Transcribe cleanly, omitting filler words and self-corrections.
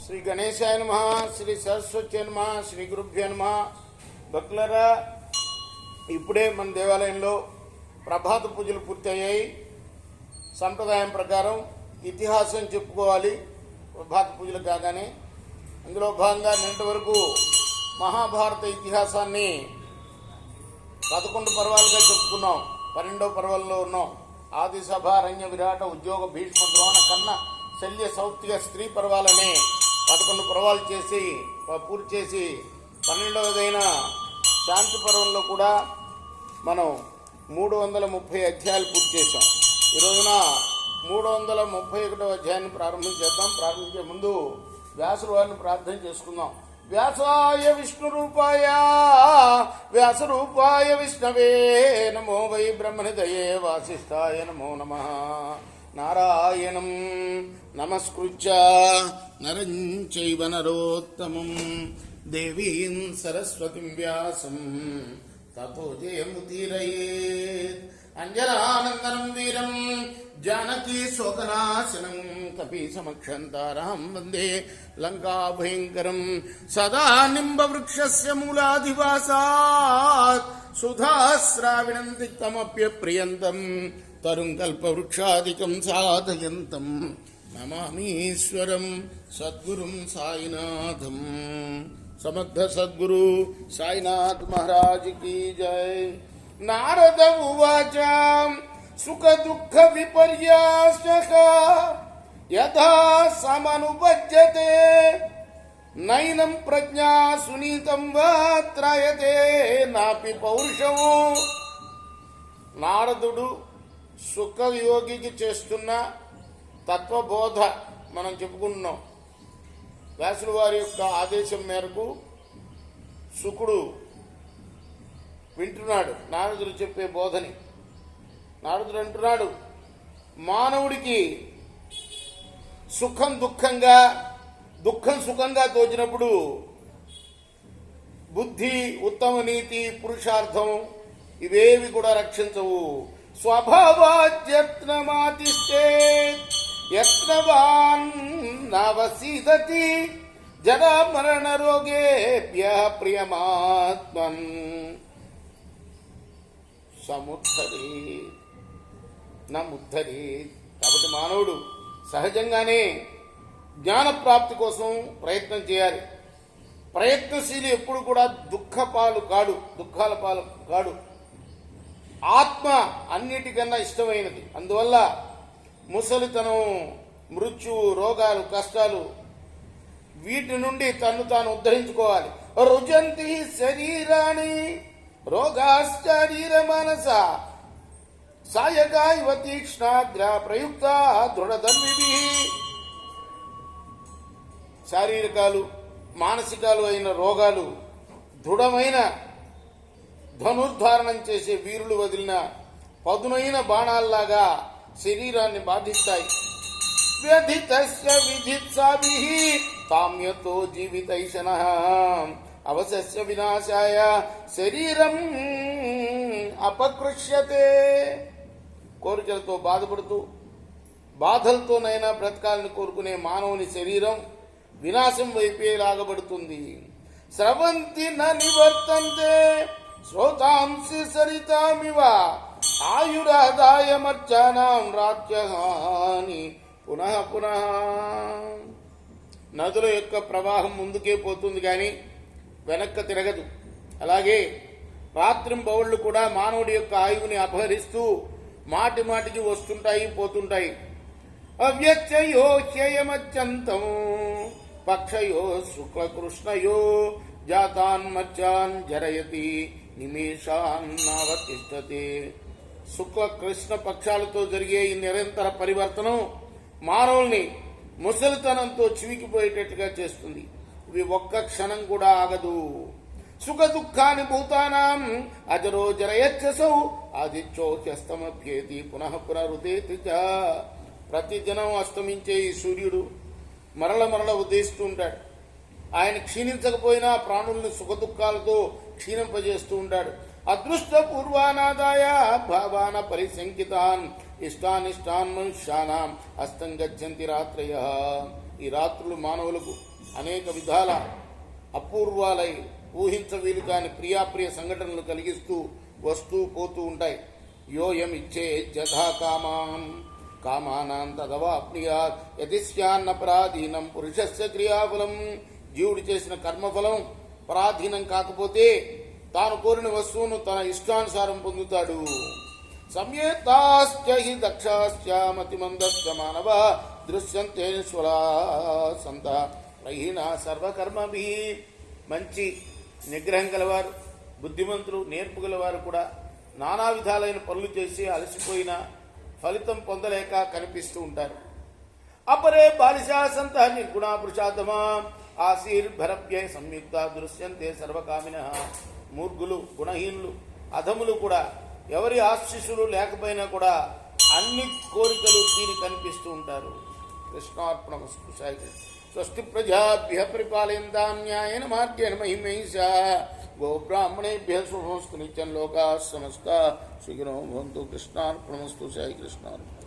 శ్రీ గణేశాయ నమః, శ్రీ సరస్వతి నమః, శ్రీ గురుభ్యో నమః. భక్తులరా, ఇప్పుడే మన దేవాలయంలో ప్రభాత పూజలు పూర్తయ్యాయి. సంప్రదాయం ప్రకారం ఇతిహాసం చెప్పుకోవాలి ప్రభాత పూజలు కాగానే. అందులో భాగంగా నిన్నటి వరకు మహాభారత ఇతిహాసాన్ని 11 పర్వాలుగా చెప్పుకున్నాం. 12వ పర్వాల్లో ఉన్నాం. ఆది సభ, అరణ్య విరాట, ఉద్యోగ, భీష్మ, ద్రోణ, కన్న, శల్య, సౌత్తిక, స్త్రీ పర్వాలనే 11 పర్వాలు పూర్తి చేసి 12వదైన శాంతి పర్వంలో కూడా మనం 330 అధ్యాయాలు పూర్తి చేశాం. ఈ రోజున 331వ అధ్యాయాన్ని ప్రారంభించేద్దాం. ప్రారంభించే ముందు వ్యాసుల వారిని ప్రార్థన చేసుకుందాం. వ్యాసాయ విష్ణురూపాయ వ్యాసరూపాయ విష్ణవే నమో వై బ్రహ్మనిధయే వాసిష్ఠాయ నమో నమః. నారాయణం నమస్కృత్య నరం చైవ నరోత్తమం దేవీం సరస్వతిం వ్యాసం తతో జయముదీరయేత్. అంజనానందనం వీరం జానకీ శోకనాశనం కపీసమక్షంతారాం వందే లంకాభయంకరం. సదా నింబవృక్షస్య మూలాధివాసాత్ సుధాశ్రావిణం తిక్తమప్యప్రియంతం తరుం కల్పవృక్షాదికం సాధయంతం నమామీశ్వరం సద్గురుం సాయినాథం. సమర్థ సద్గురు సాయినాథ్ మహారాజ్ కీ జై. నారద ఉవాచ సుఖ దుఃఖ విపర్యాసః యథా సమనుపజ్యతే నైనం ప్రజ్ఞా సునీతం వా త్రయతే నాపి పౌరుషం. నారదుడు సుఖయోగికి చేస్తున్న తత్వబోధ మనం చెప్పుకుంటున్నాం. వ్యాసుల వారి యొక్క ఆదేశం మేరకు శుకుడు వింటున్నాడు నారదుడు చెప్పే బోధని. నారదుడు అంటున్నాడు, మానవుడికి సుఖం దుఃఖంగా, దుఃఖం సుఖంగా తోచినప్పుడు బుద్ధి, ఉత్తమ నీతి, పురుషార్థం ఇవేవి కూడా రక్షించవు. స్వభావాద్యత్నమాతిష్టే యత్నవాన్ నవసీదతి జరా మరణ రోగేభ్య ప్రియమాత్మన్ సముద్ధరే నముద్ధరే. కాబట్టి మానవుడు సహజంగానే జ్ఞానప్రాప్తి కోసం ప్రయత్నం చేయాలి. ప్రయత్నశీలి ఎప్పుడు కూడా దుఃఖాల పాలు కాడు. ఆత్మ అన్నిటికన్నా ఇష్టమైనది. అందువల్ల ముసలితనం, మృత్యువు, రోగాలు, కష్టాలు వీటి నుండి తను తాను ఉద్ధరించుకోవాలి. రుజంతి శరీరాన్ని రోగాశ్చరీర మనస సాయకాయవ తీక్ష్ణాగ్ర ప్రయుక్త దృఢధన్విభి. శారీరకాలు, మానసికాలు అయిన రోగాలు దృఢమైన ధనుర్ధారణం చేసే వీరులు వదిలిన పదునైన బాణాల్లాగా శరీరాన్ని బాధిస్తాయి. వ్యధితస్య విధిత్సాభిః కామ్యతో జీవితైషణః అవశస్య వినాశాయ శరీరం అపకృష్యతే. కోరికలతో బాధపడుతూ బాధలతోనైనా బ్రతకాలని కోరుకునే మానవుని శరీరం వినాశం వైపే లాగబడుతుంది. స్రవంతి న నివర్తంతే శ్రోతాంసి సరితామివ ఆయురాదాయమర్చానాం రాజ్యాని పునః పునః. నదుల యొక్క ప్రవాహం ముందుకే పోతుంది కానీ వెనక్క తిరగదు. అలాగే రాత్రింబవళ్లు కూడా మానవుడి యొక్క ఆయువుని అపహరిస్తూ మాటి మాటికి వస్తుంటాయి, పోతుంటాయి. అవ్యచ్చయో హ్యయమత్యంతం పక్షయో శుక్లకృష్ణయో జాతాన్మర్చాన్ జరయతి నిమేషాన్నావతిష్టతే. శుక్ల కృష్ణ పక్షాలతో జరిగే ఈ నిరంతర పరివర్తనం మానవుల్ని ముసలితనంతో చివికిపోయేటట్టుగా చేస్తుంది. ఇవి ఒక్క క్షణం కూడా ఆగదు. సుఖ దుఃఖాన్ని భూతానాం అజరో జరయచ్చసౌ ఆదిత్యో హ్యస్తమభ్యేతి పునః పునరుదేతి చ. ప్రతిదినం అస్తమించే ఈ సూర్యుడు మరల ఉదయిస్తూ ఉంటాడు. ఆయన క్షీణించకపోయినా ప్రాణుల్ని సుఖదుఖాలతో క్షీణింపజేస్తూ ఉంటాడు. అదృష్ట పూర్వానాదాయ భావాన పరిశంకితాన్ ఇష్టానిష్టాన్ మనుష్యానాం అస్తం గచ్చంతి రాత్రయ. ఈ రాత్రులు మానవులకు అనేక విధాల అపూర్వాలై ఊహించవీలు కాని ప్రియాప్రియ సంఘటనలు కలిగిస్తూ వస్తూ పోతూ ఉంటాయి. యోయం ఇచ్చే జథా కామాన్ కామానాం తదవాప్నుయాత్ యది స్యాన్న పరాధీనం పురుషస్య క్రియాఫలం. జీవుడు చేసిన కర్మఫలం పరాధీనం కాకపోతే తాను కోరిన వస్తువును తన ఇష్టానుసారం పొందుతాడు. సంయేతాశ్చ హి దక్షాశ్చ మతిమందశ్చ మానవ దృశ్యంతే స్వలాసంత ప్రహీన సర్వకర్మభి. మంచి నిగ్రహం గలవారు, బుద్ధిమంతులు, నేర్పు గలవారు కూడా నానా విధాలైన పనులు చేసి అలసిపోయిన ఫలితం పొందలేక కనిపిస్తూ ఉంటారు. అపరే బాలిశాసంత నిర్గుణా పురుషార్థమా ఆశీర్భరభ్యై సంయుక్త దృశ్యంతే సర్వకామిన. మూర్ఖులు, గుణహీనులు, అధములు కూడా ఎవరి ఆశీస్సులు లేకపోయినా కూడా అన్ని కోరికలు తీరి కనిపిస్తూ ఉంటారు. కృష్ణార్పణమస్తు. స్వస్తి ప్రజాభ్య పరిపాలయంతాం న్యాయేన మార్గేణ మహిమహిషా గోబ్రాహ్మణేభ్య శుభమస్తు నిత్యం లోకాః సమస్తాః సుఖినో భవంతు. కృష్ణార్పణమస్తు. సాయి కృష్ణార్పణ.